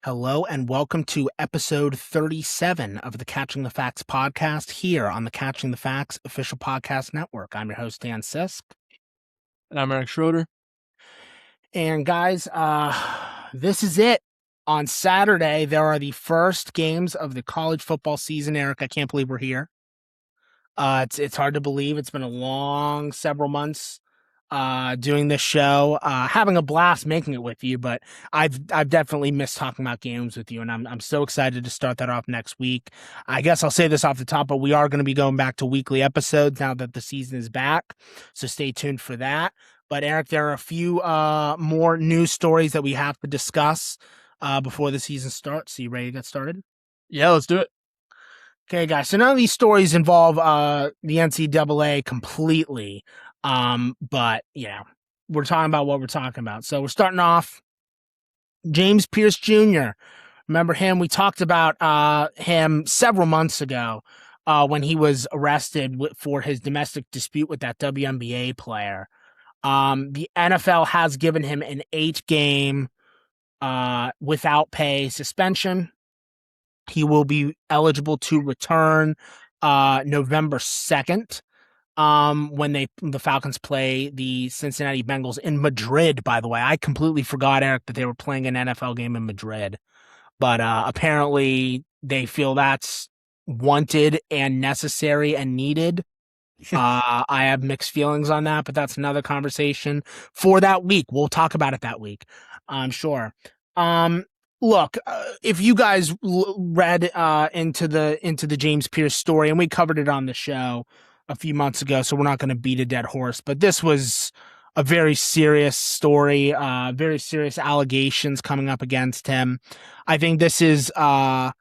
Hello and welcome to episode 37 of the Catching the Facts podcast here on the Catching the Facts official podcast network. I'm your host, Dan Sisk. And I'm Schroeder. And guys, this is it. On Saturday, there are the first games of the college football season. Eric, I can't believe we're here. It's hard to believe. It's been a long several months doing this show, having a blast making it with you, but I've definitely missed talking about games with you, and I'm so excited to start that off next week. I guess I'll say this off the top, but we are going to be going back to weekly episodes now that the season is back, so stay tuned for that. But Eric, there are a few more news stories that we have to discuss before the season starts. So you ready to get started? Yeah, let's do it. Okay, guys. So none of these stories involve the NCAA completely. But we're talking about what we're talking about. So we're starting off James Pierce Jr. Remember him? We talked about him several months ago when he was arrested for his domestic dispute with that WNBA player. The NFL has given him an 8-game without pay suspension. He will be eligible to return November 2nd. When the Falcons play the Cincinnati Bengals in Madrid, by the way. I completely forgot, Eric, that they were playing an NFL game in Madrid. But apparently they feel that's wanted and necessary and needed. I have mixed feelings on that, but that's another conversation for that week. We'll talk about it that week, I'm sure. Look, if you guys read into the James Pierce story, and we covered it on the show a few months ago, so we're not going to beat a dead horse, but this was a very serious story, very serious allegations coming up against him. I think this is a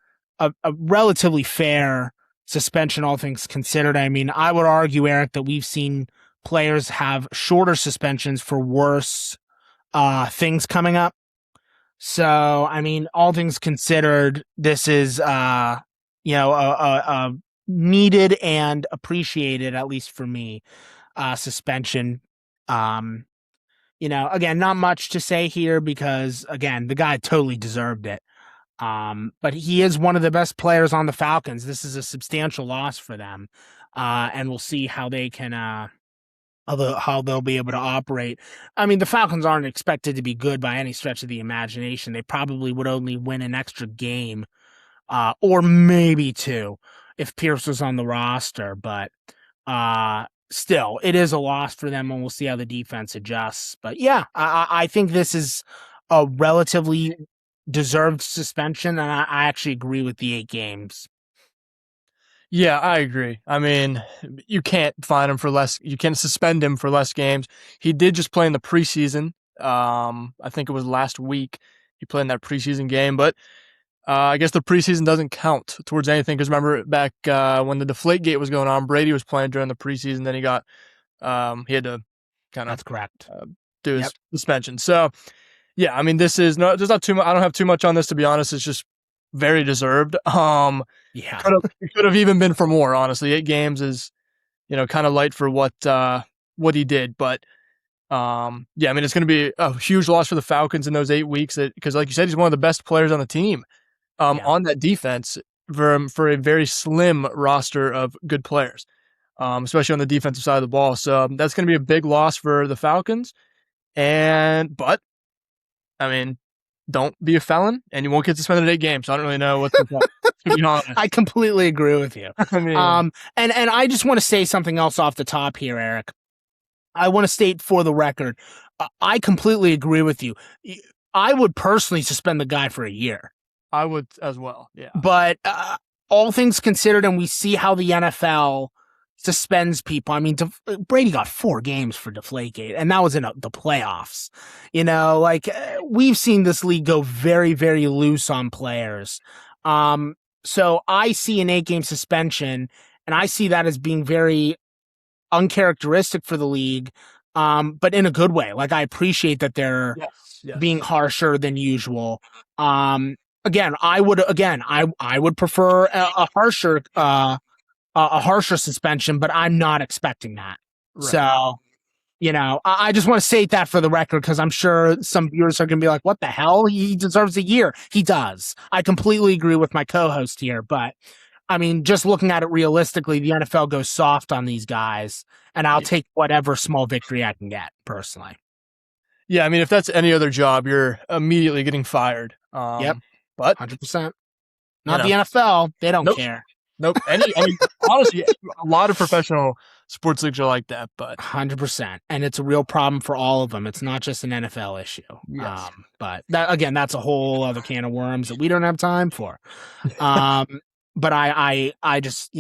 relatively fair suspension, all things considered. I mean, I would argue, Eric, that we've seen players have shorter suspensions for worse things coming up. So, I mean, all things considered, this is, a needed and appreciated, at least for me, suspension. Again, not much to say here because, again, the guy totally deserved it. But he is one of the best players on the Falcons. This is a substantial loss for them. And we'll see how they can, how they'll be able to operate. I mean, the Falcons aren't expected to be good by any stretch of the imagination. They probably would only win an extra game, or maybe 2 if Pierce was on the roster. But still, it is a loss for them, and we'll see how the defense adjusts. But yeah, I think this is a relatively deserved suspension, and I actually agree with the 8 games. Yeah, I agree. I mean, you can't fine him for less. You can't suspend him for less games. He did just play in the preseason. I think it was last week. He played in that preseason game, but I guess the preseason doesn't count towards anything because remember back when the Deflategate was going on, Brady was playing during the preseason. Then he got he had to kind of That's correct. Do his suspension. So yeah, I mean, there's not too much. I don't have too much on this, to be honest. It's just very deserved. Yeah, Could have even been for more, honestly. 8 games is, kind of light for what he did. But yeah, I mean, it's going to be a huge loss for the Falcons in those 8 weeks because, like you said, he's one of the best players on the team on that defense for a very slim roster of good players, especially on the defensive side of the ball. So that's going to be a big loss for the Falcons. But I mean, don't be a felon, and you won't get suspended 8 games. So I don't really know what's to be honest. I completely agree with you. I mean, and I just want to say something else off the top here, Eric. I want to state for the record, I completely agree with you. I would personally suspend the guy for a year. I would as well, yeah. But all things considered, and we see how the NFL suspends people. I mean, Brady got 4 games for Deflategate, and that was in the playoffs. We've seen this league go very, very loose on players. So I see an 8-game suspension, and I see that as being very uncharacteristic for the league, but in a good way. Like, I appreciate that they're being harsher than usual. Again, I would prefer a harsher suspension, but I'm not expecting that. Right. So I just want to state that for the record because I'm sure some viewers are going to be like, what the hell? He deserves a year. He does. I completely agree with my co-host here, but I mean, just looking at it realistically, the NFL goes soft on these guys, and I'll Yeah. take whatever small victory I can get personally. Yeah, I mean, if that's any other job, you're immediately getting fired. Yep, But 100%. you Not the know, NFL. They don't nope, care. nope. I mean, honestly, a lot of professional sports leagues are like that. But 100%. And it's a real problem for all of them. It's not just an NFL issue. yes, But that, again, that's a whole other can of worms that we don't have time for. Um, but I just,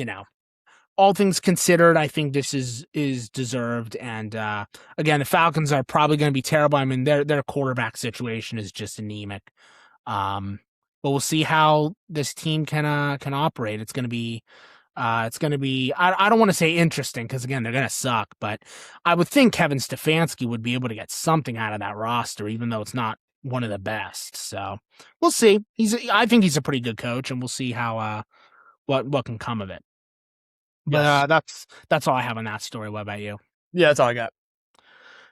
all things considered, I think this is deserved. And again, the Falcons are probably going to be terrible. I mean, their quarterback situation is just anemic. But we'll see how this team can operate. It's going to be I don't want to say interesting because again they're going to suck, but I would think Kevin Stefanski would be able to get something out of that roster, even though it's not one of the best. So we'll see. I think he's a pretty good coach, and we'll see how what can come of it. But yes, that's all I have on that story. What about you? yeah, that's all I got.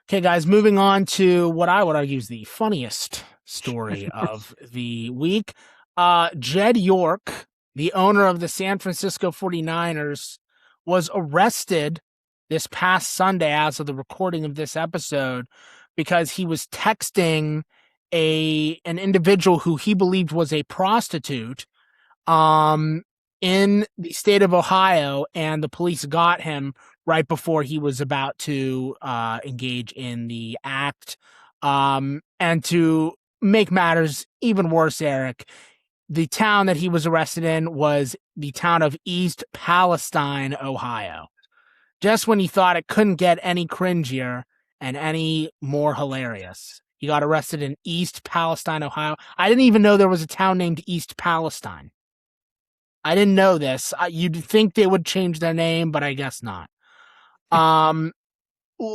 Okay, guys, moving on to what I would argue is the funniest story of the week. Jed York, the owner of the San Francisco 49ers, was arrested this past Sunday as of the recording of this episode because he was texting an individual who he believed was a prostitute um in the state of Ohio, and the police got him right before he was about to engage in the act. And to make matters even worse, Eric, the town that he was arrested in was the town of East Palestine, Ohio. Just when he thought it couldn't get any cringier and any more hilarious, he got arrested in East Palestine, Ohio. I didn't even know there was a town named East Palestine. I didn't know this. You'd think they would change their name, but I guess not.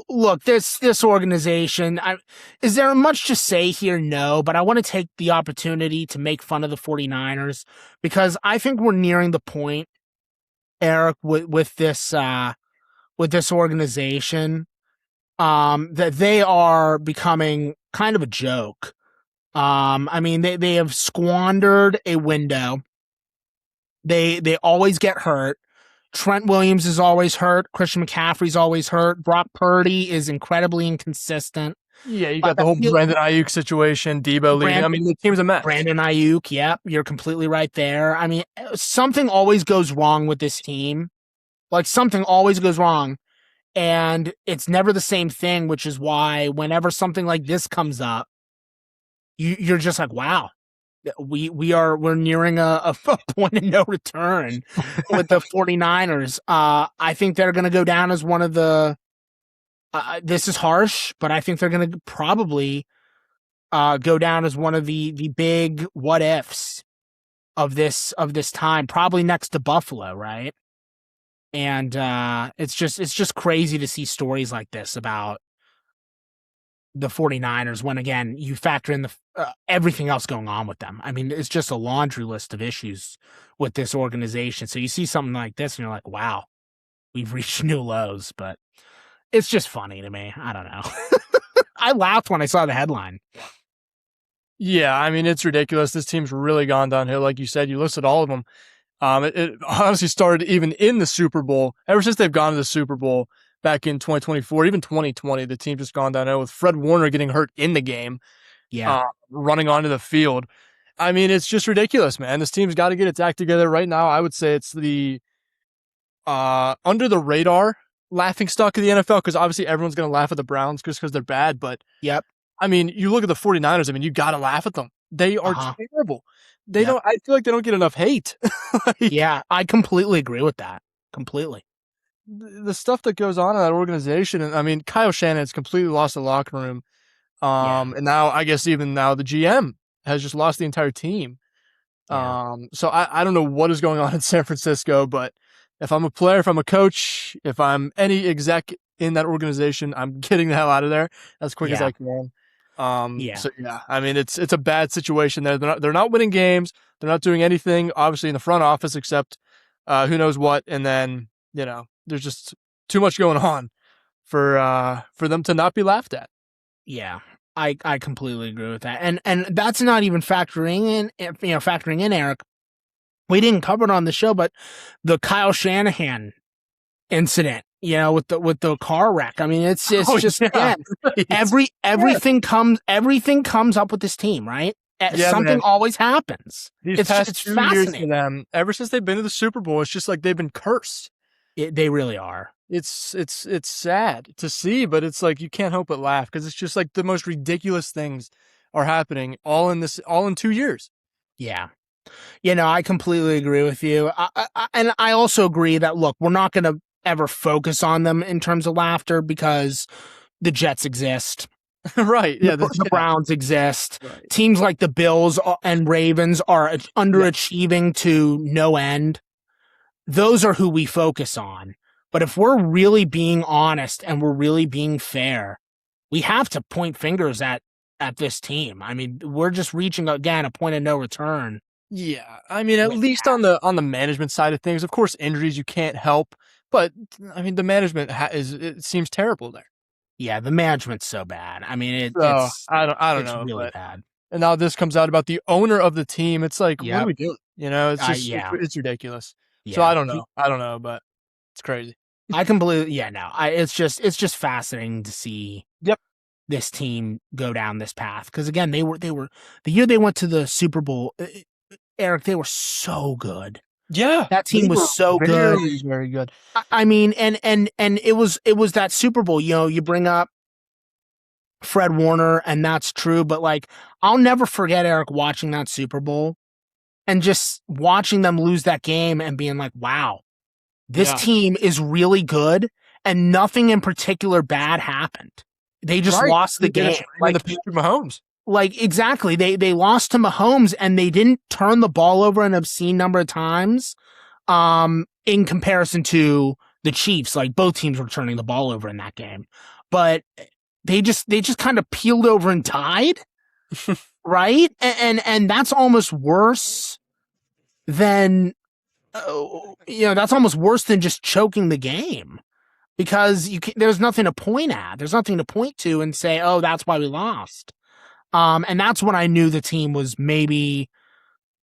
Look, this organization, is there much to say here? No, but I want to take the opportunity to make fun of the 49ers because I think we're nearing the point, Eric, with this organization, that they are becoming kind of a joke. I mean, they have squandered a window. They always get hurt. Trent Williams is always hurt. Christian McCaffrey's always hurt. Brock Purdy is incredibly inconsistent. Yeah, you got the whole Brandon Ayuk situation, Debo leaving. I mean, the team's a mess. Brandon Ayuk, yep, you're completely right there. I mean, something always goes wrong with this team. Like, something always goes wrong, and it's never the same thing, which is why whenever something like this comes up, you're just like, wow, we're nearing a point of no return with the 49ers. I think they're going to go down as one of the this is harsh, but I think they're going to probably go down as one of the big what ifs of this time, probably next to Buffalo, right? And it's just crazy to see stories like this about the 49ers when, again, you factor in the everything else going on with them. I mean, it's just a laundry list of issues with this organization. So you see something like this and you're like, wow, we've reached new lows. But it's just funny to me. I don't know. I laughed when I saw the headline. Yeah, I mean, it's ridiculous. This team's really gone downhill. Like you said, you listed all of them. It honestly started even in the Super Bowl. Ever since they've gone to the Super Bowl back in 2024, even 2020, the team just gone downhill with Fred Warner getting hurt in the game, running onto the field. I mean, it's just ridiculous, man. This team's got to get its act together right now. I would say it's the under the radar laughing stock of the NFL, because obviously everyone's going to laugh at the Browns just because they're bad. But yep. I mean, you look at the 49ers, I mean, you got to laugh at them. They are terrible. They don't, I feel like they don't get enough hate. Yeah, I completely agree with that. Completely. The stuff that goes on in that organization, and I mean, Kyle Shannon's completely lost the locker room. And now I guess even now the GM has just lost the entire team. So I don't know what is going on in San Francisco, but if I'm a player, if I'm a coach, if I'm any exec in that organization, I'm getting the hell out of there as quick as I can. So yeah, I mean, it's a bad situation there. They're not winning games. They're not doing anything, obviously, in the front office except who knows what. And then, there's just too much going on for them to not be laughed at. Yeah, I completely agree with that. And that's not even factoring in Eric. We didn't cover it on the show, but the Kyle Shanahan incident, with the car wreck. I mean, it's just yeah. again, everything comes up with this team, right? Yeah, Something man. always happens. These It's past 2 years for fascinating. them, ever since they've been to the Super Bowl, it's just like they've been cursed. They really are. It's sad to see, but it's like you can't help but laugh because it's just like the most ridiculous things are happening all in 2 years. Yeah. I completely agree with you. And I also agree that, look, we're not going to ever focus on them in terms of laughter because the Jets exist. Right. Yeah. The Browns exist. Right. Teams like the Bills and Ravens are underachieving to no end. Those are who we focus on. But if we're really being honest and we're really being fair, we have to point fingers at this team. I mean, we're just reaching, again, a point of no return. Yeah. I mean, at least on the management side of things, of course, injuries you can't help, but I mean, the management it seems terrible there. Yeah, the management's so bad. I mean, it's I don't it's know, really bad. And now this comes out about the owner of the team. It's like, what Yep. are we doing? It's just it's ridiculous. Yeah. So I don't know, but it's crazy. I can believe. Yeah, no, it's just fascinating to see. Yep. This team go down this path because again, they were the year they went to the Super Bowl. Eric, they were so good. Yeah, that team was so good, good, very good. I mean, and it was that Super Bowl. You bring up Fred Warner, and that's true. But like, I'll never forget, Eric, watching that Super Bowl and just watching them lose that game and being like, wow, this team is really good and nothing in particular bad happened. They just lost the game. Like the Patrick Mahomes. Like, exactly. They lost to Mahomes and they didn't turn the ball over an obscene number of times in comparison to the Chiefs. Like, both teams were turning the ball over in that game. But they just kind of peeled over and died. Right? And that's almost worse than that's almost worse than just choking the game. Because there's nothing to point at. There's nothing to point to and say, oh, that's why we lost. And that's when I knew the team was maybe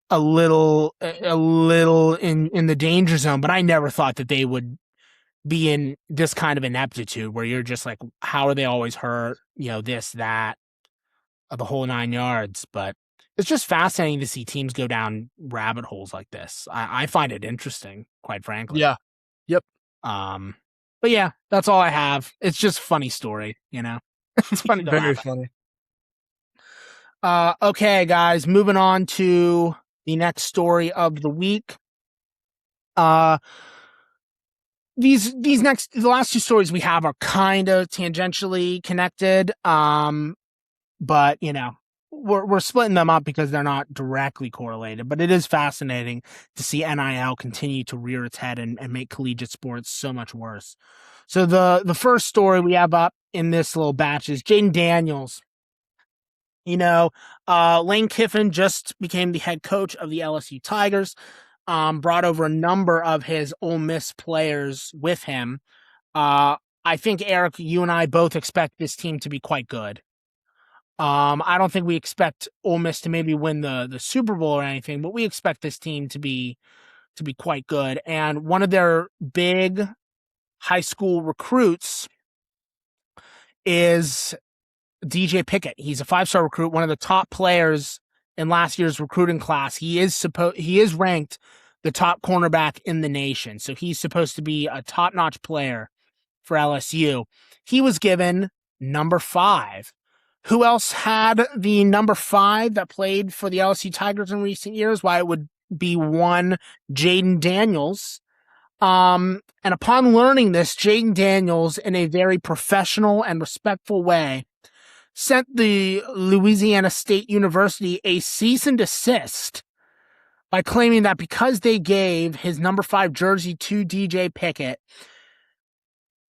a little in the danger zone, but I never thought that they would be in this kind of ineptitude where you're just like, how are they always hurt? This, that, the whole 9 yards. But it's just fascinating to see teams go down rabbit holes like this. I find it interesting, quite frankly. Yeah. Yep. But yeah, that's all I have. It's just a funny story, It's funny. Very funny. Okay, guys, moving on to the next story of the week. The last two stories we have are kind of tangentially connected. But we're splitting them up because they're not directly correlated, but it is fascinating to see NIL continue to rear its head and make collegiate sports so much worse. So the first story we have up in this little batch is Jaden Daniels. Lane Kiffin just became the head coach of the LSU Tigers, brought over a number of his Ole Miss players with him. I think, Eric, you and I both expect this team to be quite good. I don't think we expect Ole Miss to maybe win the Super Bowl or anything, but we expect this team to be quite good. And one of their big high school recruits is DJ Pickett. He's a 5-star recruit, one of the top players in last year's recruiting class. He is ranked the top cornerback in the nation. So he's supposed to be a top-notch player for LSU. He was given number 5. Who else had the number 5 that played for the LSU Tigers in recent years? Why, it would be one Jaden Daniels. And upon learning this, Jaden Daniels, in a very professional and respectful way, sent the Louisiana State University a cease and desist by claiming that because they gave his number 5 jersey to DJ Pickett,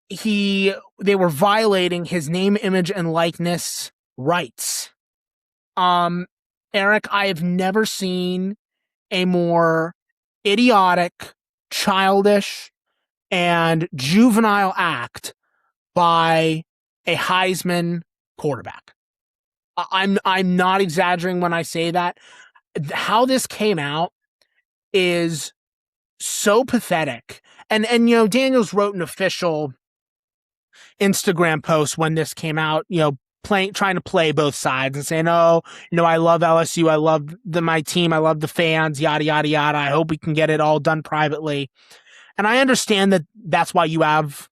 they were violating his name, image, and likeness rights. Eric, I have never seen a more idiotic, childish, and juvenile act by a Heisman quarterback. I'm not exaggerating when I say that. How this came out is so pathetic. And Daniels wrote an official Instagram post when this came out, trying to play both sides and saying, "Oh, I love LSU, I love my team, I love the fans, yada yada yada. I hope we can get it all done privately." And I understand that that's why you have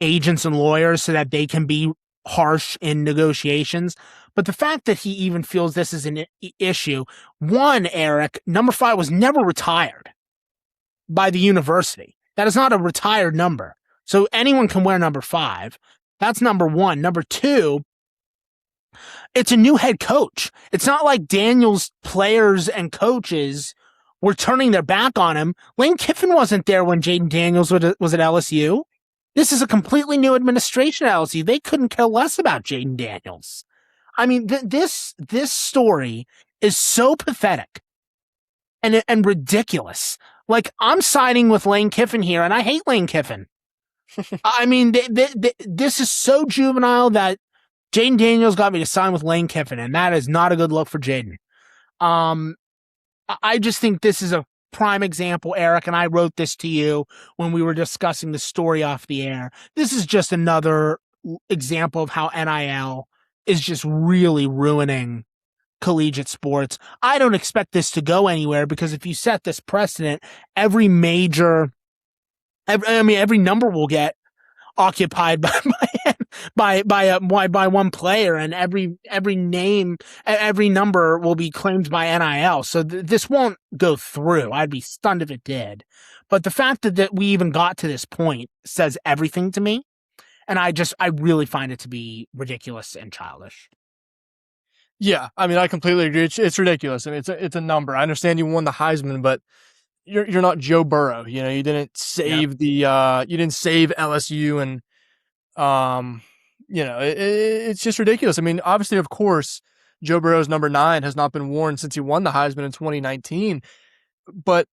agents and lawyers so that they can be harsh in negotiations. But the fact that he even feels this is an issue, one, Eric, number 5 was never retired by the university. That is not a retired number. So anyone can wear number 5. That's number 1. Number 2, it's a new head coach. It's not like Daniels players and coaches were turning their back on him. Lane Kiffin wasn't there when Jaden Daniels was at LSU. This is a completely new administration at LSU. They couldn't care less about Jaden Daniels. I mean, this story is so pathetic and ridiculous. Like, I'm siding with Lane Kiffin here, and I hate Lane Kiffin. I mean, this is so juvenile that Jaden Daniels got me to sign with Lane Kiffin, and that is not a good look for Jaden. I just think this is a prime example, Eric, and I wrote this to you when we were discussing the story off the air. This is just another example of how NIL is just really ruining collegiate sports. I don't expect this to go anywhere because if you set this precedent, every number will get occupied by one player, and every number will be claimed by NIL. So this won't go through. I'd be stunned if it did. But the fact that we even got to this point says everything to me. And I really find it to be ridiculous and childish. Yeah, I mean, I completely agree. It's ridiculous. I mean, it's a number. I understand you won the Heisman, but you're not Joe Burrow. You didn't save you didn't save LSU, and it's just ridiculous. I mean, obviously, of course, Joe Burrow's number 9 has not been worn since he won the Heisman in 2019, but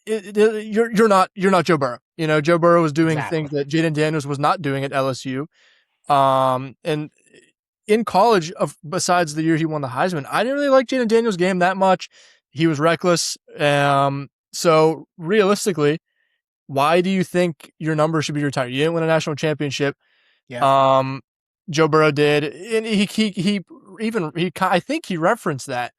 you're not Joe Burrow. Joe Burrow was doing things that Jaden Daniels was not doing at LSU. And in college, besides the year he won the Heisman, I didn't really like Jaden Daniels' game that much. He was reckless. So realistically, why do you think your number should be retired? You didn't win a national championship. Yeah. Joe Burrow did, and I think he referenced that.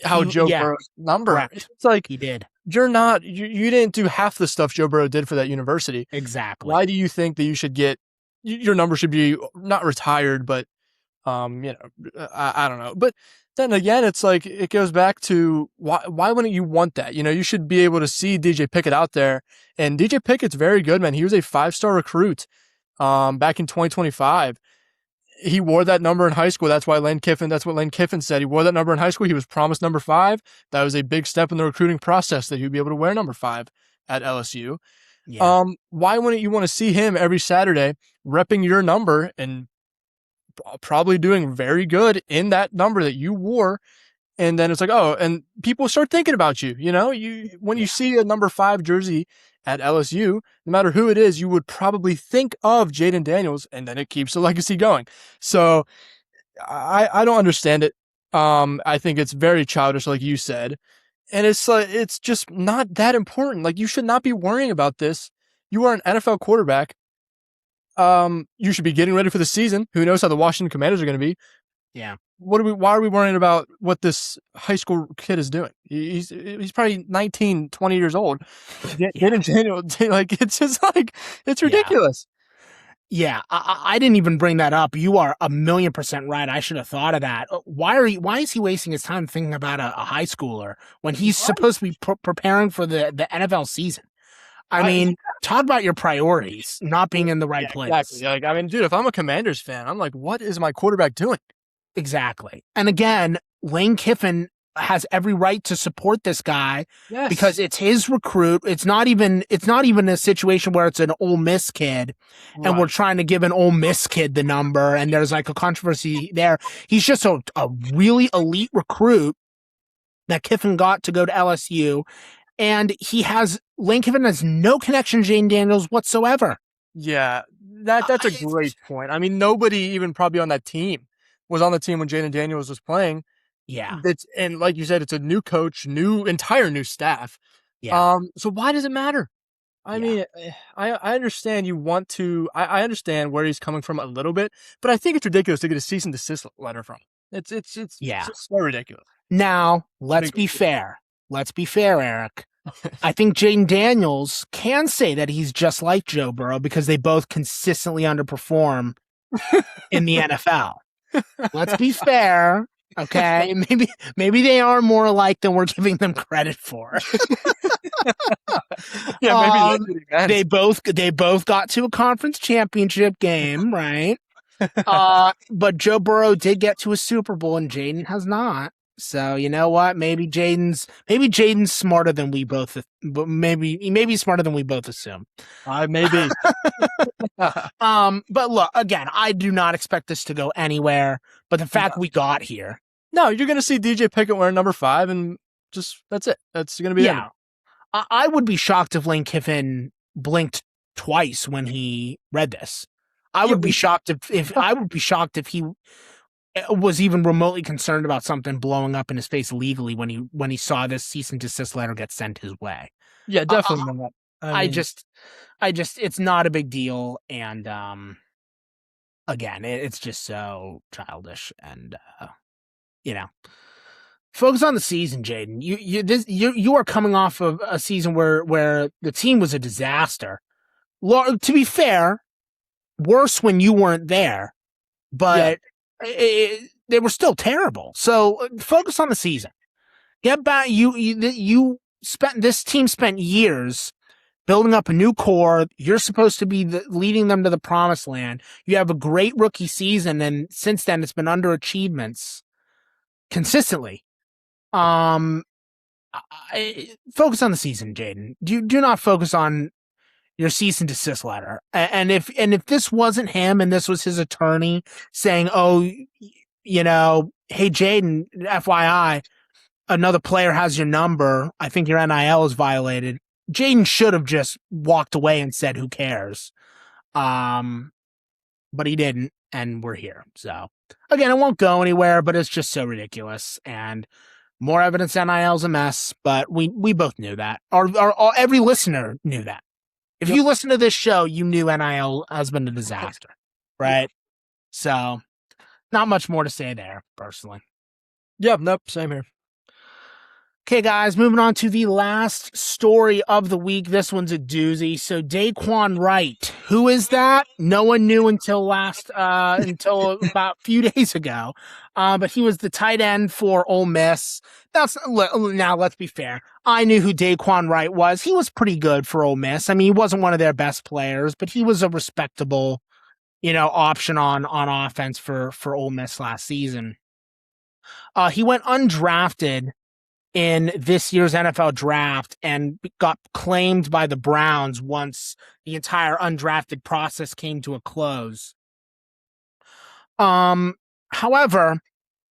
How Joe Burrow's number. Correct. It's like he did. You didn't do half the stuff Joe Burrow did for that university. Exactly. Why do you think that you should get your number should be not retired, but I don't know. But then again, it's like it goes back to why wouldn't you want that? You should be able to see DJ Pickett out there, and DJ Pickett's very good, man. He was a 5-star recruit back in 2025. He wore that number in high school. That's what Lane Kiffin said. He wore that number in high school. He was promised number 5. That was a big step in the recruiting process that he would be able to wear number 5 at LSU. Yeah. Why wouldn't you want to see him every Saturday repping your number and probably doing very good in that number that you wore? And then it's like, oh, and people start thinking about you. When you see a number 5 jersey at LSU, no matter who it is, you would probably think of Jaden Daniels, and then it keeps the legacy going. So I don't understand it. I think it's very childish, like you said. And it's just not that important. Like, you should not be worrying about this. You are an NFL quarterback. You should be getting ready for the season. Who knows how the Washington Commanders are going to be? Yeah. Why are we worrying about what this high school kid is doing? He's probably 19, 20 years old. It's just like, it's ridiculous. Yeah, I didn't even bring that up. You are 1,000,000% right. I should have thought of that. Why is he wasting his time thinking about a high schooler when he's supposed to be preparing for the NFL season? I mean, talk about your priorities not being in the right place. Exactly. Like, I mean, dude, if I'm a Commanders fan, I'm like, what is my quarterback doing? Exactly. And again, Lane Kiffin has every right to support this guy because it's his recruit. It's not even a situation where it's an Ole Miss kid and we're trying to give an Ole Miss kid the number and there's like a controversy there. He's just a really elite recruit that Kiffin got to go to LSU, and Lane Kiffin has no connection to Jaden Daniels whatsoever. Yeah, that's a great point. I mean, nobody even probably on that team was on the team when Jaden Daniels was playing. Yeah, And like you said, it's a new coach, entire new staff. yeah, So why does it matter? I yeah, mean, I understand you want to. I understand where he's coming from a little bit, but I think it's ridiculous to get a cease and desist letter from him. It's yeah. just so ridiculous. Now, let's Big be fair. Let's be fair, Eric. I think Jaden Daniels can say that he's just like Joe Burrow because they both consistently underperform in the NFL. Let's be fair. Okay. Maybe they are more alike than we're giving them credit for. Yeah, maybe that's what he meant. They both got to a conference championship game, right? But Joe Burrow did get to a Super Bowl and Jaden has not. So you know what? Maybe Jaden's smarter than we both, but maybe he's smarter than we both assume. Maybe. But look, again, I do not expect this to go anywhere. But the fact we got here, No, you're gonna see DJ Pickett wearing number 5, and just that's it. That's gonna be yeah. I would be shocked if Lane Kiffin blinked twice when he read this. I would be shocked if he was even remotely concerned about something blowing up in his face legally when he saw this cease and desist letter get sent his way. Yeah, definitely not. I just it's not a big deal, and again, it's just so childish, and focus on the season, Jaden. You are coming off of a season where the team was a disaster. To be fair, worse when you weren't there, but they were still terrible. So focus on the season. Get back. This team spent years building up a new core. You're supposed to be leading them to the promised land. You have a great rookie season, and since then it's been underachievements consistently. Focus on the season, Jaden. Do not focus on your cease and desist letter. And if this wasn't him and this was his attorney saying, "Oh, hey Jaden, FYI, another player has your number. I think your NIL is violated." Jaden should have just walked away and said, "Who cares?" But he didn't, and we're here. So again, it won't go anywhere, but it's just so ridiculous. And more evidence NIL's a mess, but we both knew that. Every listener knew that. If you listen to this show, you knew NIL has been a disaster, right? So not much more to say there, personally. Yeah, nope, same here. Okay, guys, moving on to the last story of the week. This one's a doozy. So Daquan Wright, who is that? No one knew until until about a few days ago. But he was the tight end for Ole Miss. Now let's be fair. I knew who Daquan Wright was. He was pretty good for Ole Miss. I mean, he wasn't one of their best players, but he was a respectable, option on offense for Ole Miss last season. He went undrafted in this year's NFL draft and got claimed by the Browns once the entire undrafted process came to a close. However,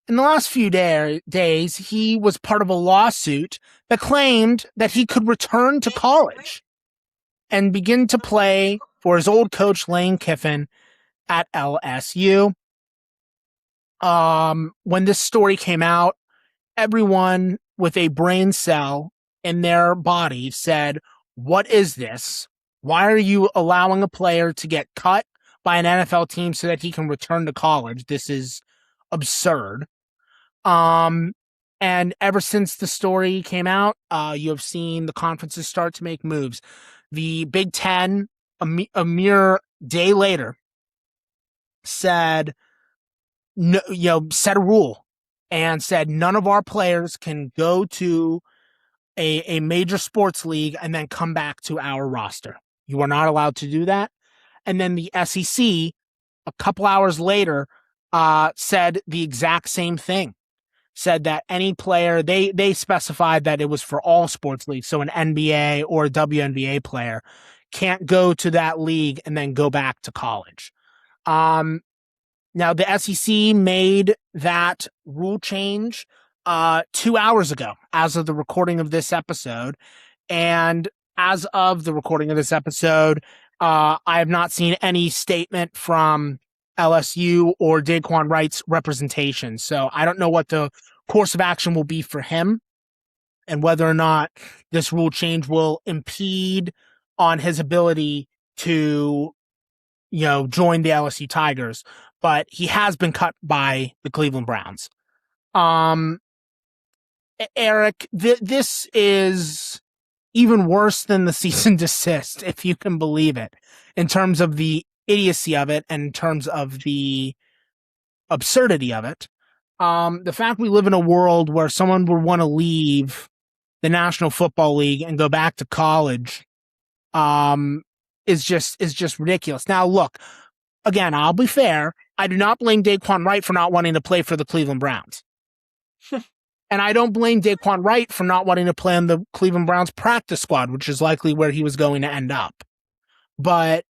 in the last few days, he was part of a lawsuit that claimed that he could return to college and begin to play for his old coach, Lane Kiffin, at LSU. When this story came out, everyone with a brain cell in their body said, "What is this? Why are you allowing a player to get cut by an NFL team so that he can return to college? This is absurd." And ever since the story came out, you have seen the conferences start to make moves. The Big Ten, a mere day later, said, no, set a rule and said none of our players can go to a major sports league and then come back to our roster. You are not allowed to do that. And then the SEC, a couple hours later, said the exact same thing. Said that any player, they specified that it was for all sports leagues. So an NBA or a WNBA player can't go to that league and then go back to college. Now, the SEC made that rule change 2 hours ago as of the recording of this episode. And as of the recording of this episode, I have not seen any statement from LSU or Daquan Wright's representation. So I don't know what the course of action will be for him and whether or not this rule change will impede on his ability to, join the LSU Tigers. But he has been cut by the Cleveland Browns. Eric, this is even worse than the cease and desist, if you can believe it, in terms of the idiocy of it and in terms of the absurdity of it. The fact we live in a world where someone would want to leave the National Football League and go back to college is just ridiculous. Now, look, again, I'll be fair. I do not blame Daquan Wright for not wanting to play for the Cleveland Browns. And I don't blame Daquan Wright for not wanting to play on the Cleveland Browns practice squad, which is likely where he was going to end up. But,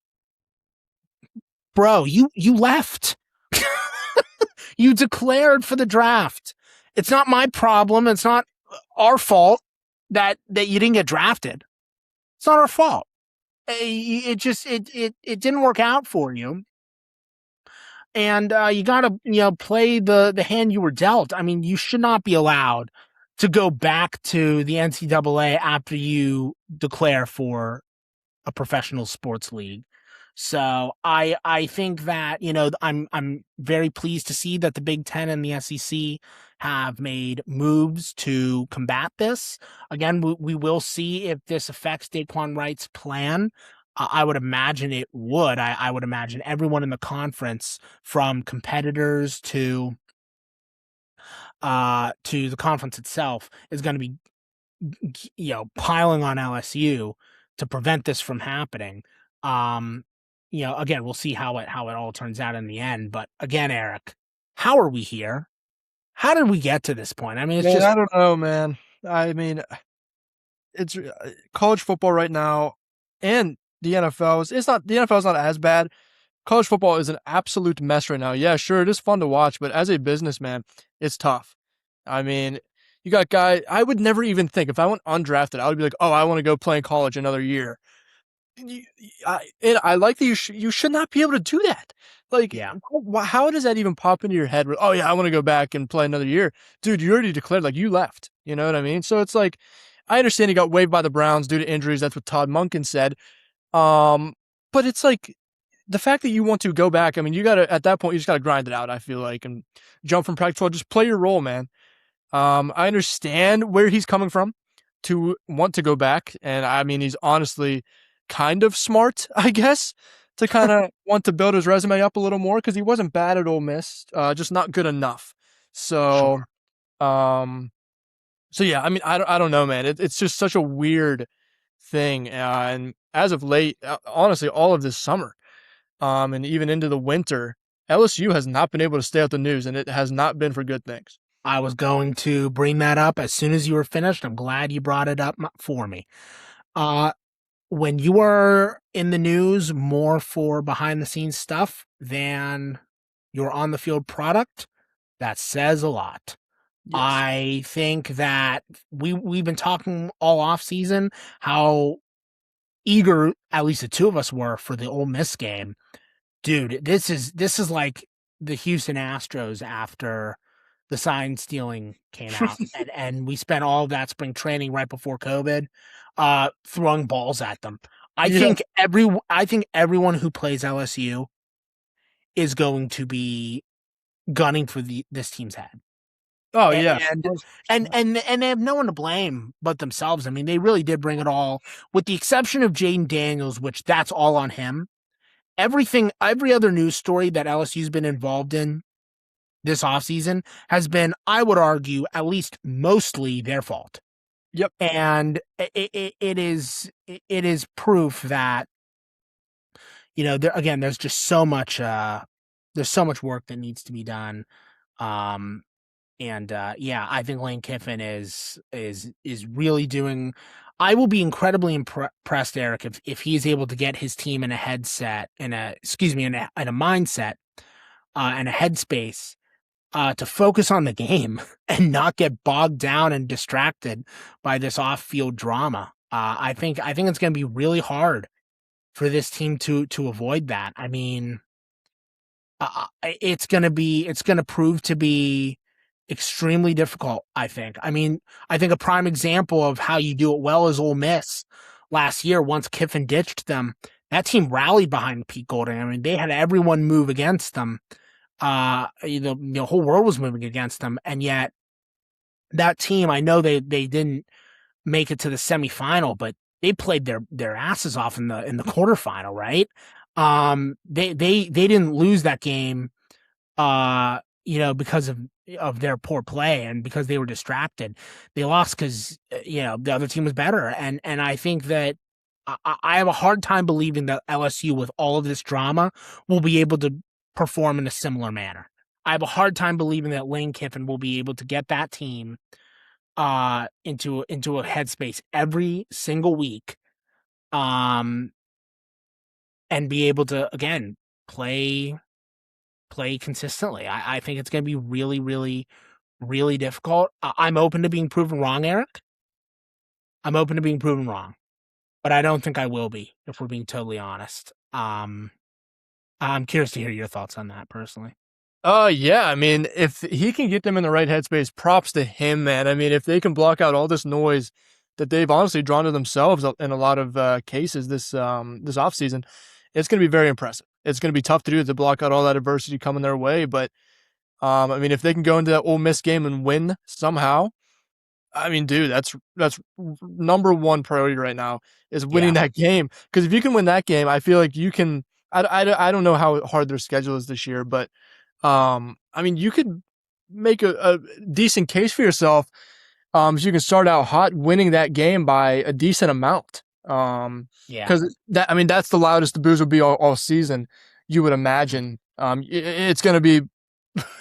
bro, you left. You declared for the draft. It's not my problem. It's not our fault that you didn't get drafted. It's not our fault. It didn't work out for you. And you got to, play the hand you were dealt. I mean, you should not be allowed to go back to the NCAA after you declare for a professional sports league. So I think that, I'm very pleased to see that the Big Ten and the SEC have made moves to combat this. Again, we will see if this affects Daquan Wright's plan. I would imagine it would. I would imagine everyone in the conference, from competitors to the conference itself, is going to be, piling on LSU to prevent this from happening. Again, we'll see how it all turns out in the end. But again, Eric, how are we here? How did we get to this point? I mean, I don't know, man. I mean, it's college football right now, and the NFL the NFL is not as bad. College football is an absolute mess right now. Yeah, sure, it is fun to watch, but as a businessman, it's tough. I mean, you got guys. I would never even think, if I went undrafted, I would be like, oh, I want to go play in college another year. I like that you should not be able to do that. Like, yeah. How does that even pop into your head? Oh yeah, I want to go back and play another year, dude. You already declared, like, you left. You know what I mean? So it's like, I understand he got waived by the Browns due to injuries. That's what Todd Monken said. But it's like, the fact that you want to go back, I mean, at that point, you just gotta grind it out, I feel like, and jump from practice. Just play your role, man. I understand where he's coming from to want to go back. And I mean, he's honestly kind of smart, I guess, to kind of want to build his resume up a little more, because he wasn't bad at Ole Miss, just not good enough. So, sure. So yeah, I mean, I don't know, man. It's just such a weird thing. And as of late, honestly, all of this summer, and even into the winter, LSU has not been able to stay out the news, and it has not been for good things. I was going to bring that up as soon as you were finished. I'm glad you brought it up for me. When you are in the news more for behind the scenes stuff than your on the field product, that says a lot. Yes. I think that we've been talking all off season how eager at least the two of us were for the Ole Miss game. Dude, this is like the Houston Astros after the sign stealing came out, and we spent all of that spring training right before COVID, throwing balls at them. I think everyone who plays LSU is going to be gunning for this team's head. Oh yeah, and they have no one to blame but themselves. I mean, they really did bring it all, with the exception of Jaden Daniels, which that's all on him. Every other news story that LSU's been involved in this offseason has been, I would argue, at least mostly their fault. Yep. And it is proof that, there's just so much work that needs to be done. I think Lane Kiffin is really doing. I will be incredibly impressed, Eric, if he's able to get his team in a mindset and a headspace to focus on the game and not get bogged down and distracted by this off-field drama. I think it's going to be really hard for this team to avoid that. I mean, it's gonna prove to be extremely difficult. I think. I mean, I think a prime example of how you do it well is Ole Miss last year. Once Kiffin ditched them, that team rallied behind Pete Golding. I mean, they had everyone move against them. The whole world was moving against them, and yet that team, I know they didn't make it to the semifinal, but they played their asses off in the quarterfinal, right? They didn't lose that game, because of their poor play and because they were distracted. They lost because the other team was better, and I think that I have a hard time believing that LSU, with all of this drama, will be able to perform in a similar manner. I have a hard time believing that Lane Kiffin will be able to get that team into a headspace every single week, um and be able to again play consistently. I think it's going to be really, really, really difficult. I'm open to being proven wrong, Eric. I'm open to being proven wrong, but I don't think I will be, if we're being totally honest. I'm curious to hear your thoughts on that personally. Yeah. I mean, if he can get them in the right headspace, props to him, man. I mean, if they can block out all this noise that they've honestly drawn to themselves in a lot of cases this offseason, it's going to be very impressive. It's going to be tough to do to block out all that adversity coming their way. But I mean, if they can go into that Ole Miss game and win somehow, I mean, dude, that's number one priority right now is winning Yeah, that game. Because if you can win that game, I feel like you can. I don't know how hard their schedule is this year, but I mean, you could make a decent case for yourself. So you can start out hot, winning that game by a decent amount. yeah, Because I mean, that's the loudest the booze will be all season. You would imagine. It's gonna be,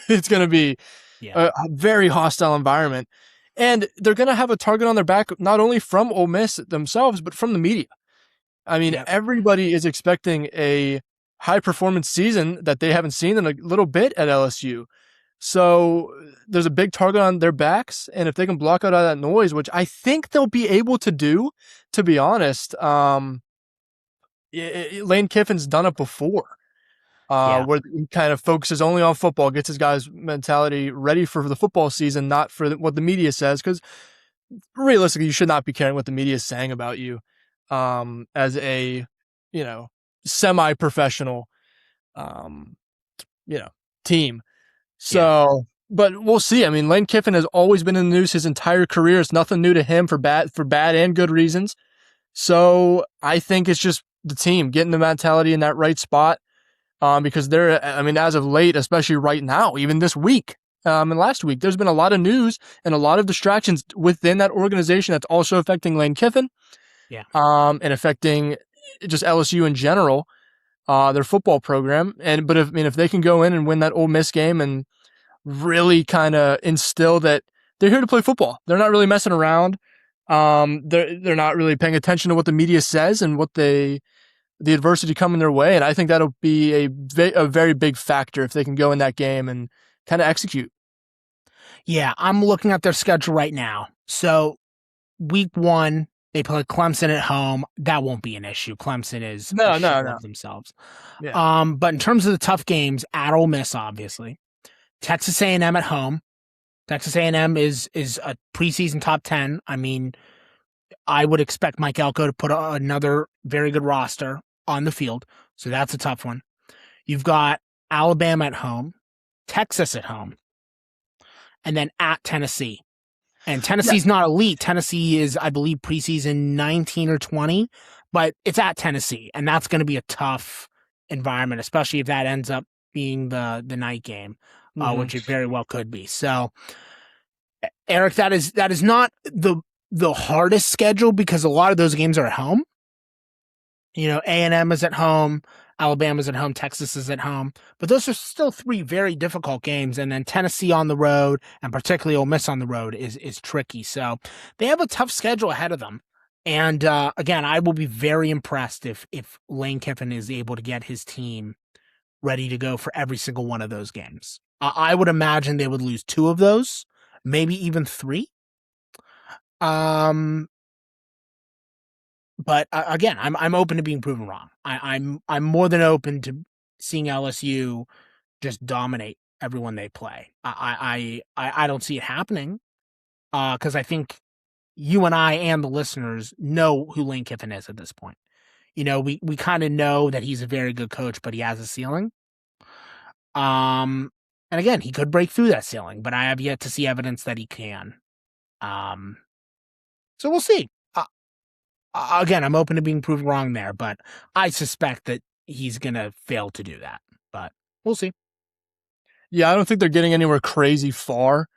it's gonna be yeah, a very hostile environment, and they're gonna have a target on their back not only from Ole Miss themselves, but from the media. I mean, yeah, everybody is expecting a high performance season that they haven't seen in a little bit at LSU. So there's a big target on their backs, and if they can block out all that noise, which I think they'll be able to do, to be honest, Lane Kiffin's done it before, yeah, where he kind of focuses only on football, gets his guys' mentality ready for the football season, not for what the media says, because realistically, you should not be caring what the media is saying about you, as a, you know, semi-professional, um, you know, team. yeah. So, but we'll see. I mean, Lane Kiffin has always been in the news his entire career. It's nothing new to him for bad and good reasons. So I think it's just the team getting the mentality in that right spot. Because I mean, as of late, especially right now, even this week, and last week, there's been a lot of news and a lot of distractions within that organization that's also affecting Lane Kiffin, Yeah. and affecting just LSU in general, their football program. But if they can go in and win that Ole Miss game and really kind of instill that they're here to play football, they're not really messing around. They're not really paying attention to what the media says and the adversity coming their way. And I think that'll be a very big factor if they can go in that game and kind of execute. Yeah, I'm looking at their schedule right now. So week 1, they play Clemson at home. That won't be an issue. Clemson is a No, no, shell no. of themselves. Yeah. But in terms of the tough games, at Ole Miss, obviously, Texas A&M at home. Texas A&M is a preseason top 10. I mean, I would expect Mike Elko to put another very good roster on the field. So that's a tough one. You've got Alabama at home, Texas at home, and then at Tennessee. And Yeah. Tennessee's not elite. Tennessee is, I believe, preseason 19 or 20, but it's at Tennessee, and that's going to be a tough environment, especially if that ends up being the night game, Mm-hmm. which it very well could be. So, Eric, that is not the hardest schedule because a lot of those games are at home. A&M is at home, Alabama's at home, Texas is at home, but those are still 3 very difficult games. And then Tennessee on the road, and particularly Ole Miss on the road, is tricky. So they have a tough schedule ahead of them. And again, I will be very impressed if Lane Kiffin is able to get his team ready to go for every single one of those games. I would imagine they would lose 2 of those, maybe even 3. Um, but again, I'm open to being proven wrong. I'm more than open to seeing LSU just dominate everyone they play. I don't see it happening because I think you and I and the listeners know who Lane Kiffin is at this point. We kind of know that he's a very good coach, but he has a ceiling. Um, and again, he could break through that ceiling, but I have yet to see evidence that he can. Um, so we'll see. Again, I'm open to being proven wrong there, but I suspect that he's gonna fail to do that. But we'll see. Yeah, I don't think they're getting anywhere crazy far.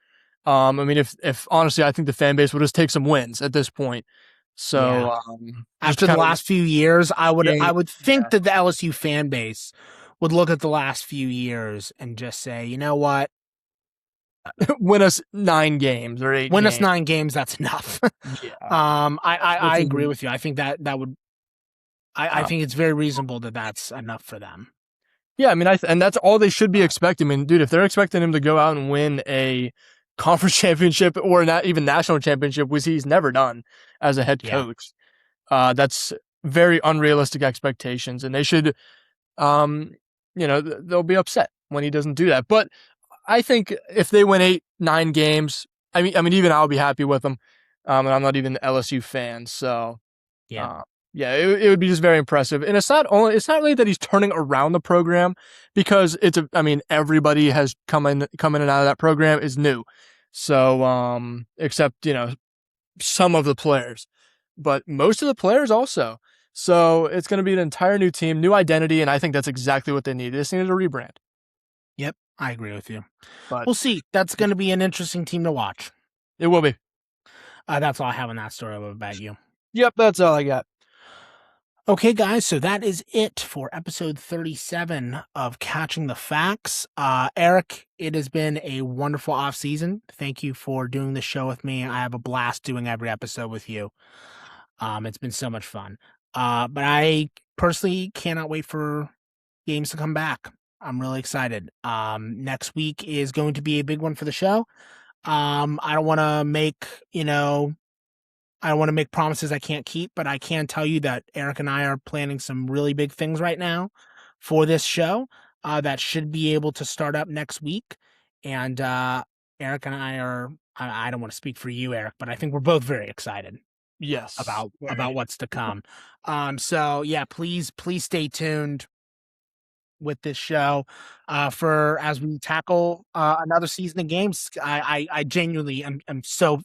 I mean, if honestly, I think the fan base will just take some wins at this point. Yeah. So just After the kind of last few years, I game, would think that the LSU fan base would look at the last few years and just say, you know what? win us 9 games or 8 Win us games. 9 games, that's enough. Yeah, I which is agree with you. I think that would I uh, think it's very reasonable that that's enough for them. yeah. I mean, and that's all they should be expecting. I mean, dude, if they're expecting him to go out and win a conference championship or not even national championship, which he's never done as a head Yeah. coach, that's very unrealistic expectations, and they should, um, they'll be upset when he doesn't do that. But I think if they win 8, 9 games, I mean, even I'll be happy with them. And I'm not even an LSU fan, so Yeah. uh, yeah, it would be just very impressive. And it's not really that he's turning around the program because I mean, everybody has come in and out of that program is new, so except some of the players, but most of the players also. So it's going to be an entire new team, new identity, and I think that's exactly what they need. They just needed a rebrand. Yep. I agree with you. But We'll see. That's going to be an interesting team to watch. it will be. That's all I have on that story about you. Yep, that's all I got. Okay, guys, so that is it for episode 37 of Catching the Facts. Eric, it has been a wonderful off season. Thank you for doing the show with me. I have a blast doing every episode with you. It's been so much fun. But I personally cannot wait for games to come back. I'm really excited. Next week is going to be a big one for the show. I don't want to make promises I can't keep, but I can tell you that Eric and I are planning some really big things right now for this show that should be able to start up next week. And Eric and I don't want to speak for you, Eric, but I think we're both very excited Yes. about what's to come. So yeah, please stay tuned with this show for as we tackle another season of games. I genuinely am so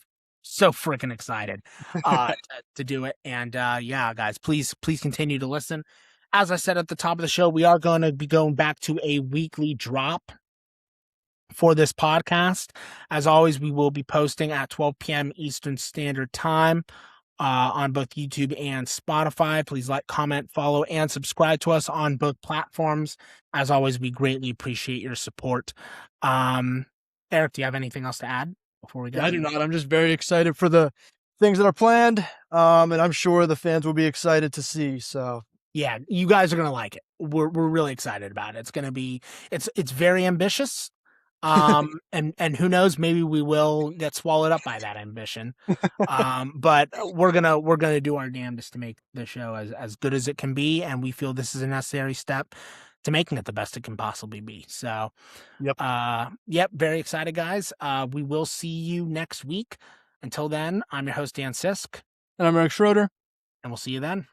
freaking excited to do it. And yeah, guys, please continue to listen. As I said at the top of the show, we are going to be going back to a weekly drop for this podcast. As always, we will be posting at 12 p.m. Eastern Standard Time on both YouTube and Spotify. Please like, comment, follow, and subscribe to us on both platforms. As always, we greatly appreciate your support. Eric, do you have anything else to add before we go? I do not. I'm just very excited for the things that are planned, and I'm sure the fans will be excited to see. So yeah, you guys are gonna like it. We're really excited about it. It's gonna be it's very ambitious. And who knows, maybe we will get swallowed up by that ambition. But we're gonna do our damnedest to make the show as good as it can be, and we feel this is a necessary step to making it the best it can possibly be. So yep, very excited, guys. We will see you next week. Until then, I'm your host, Dan Sisk. and I'm Eric Schroeder. And we'll see you then.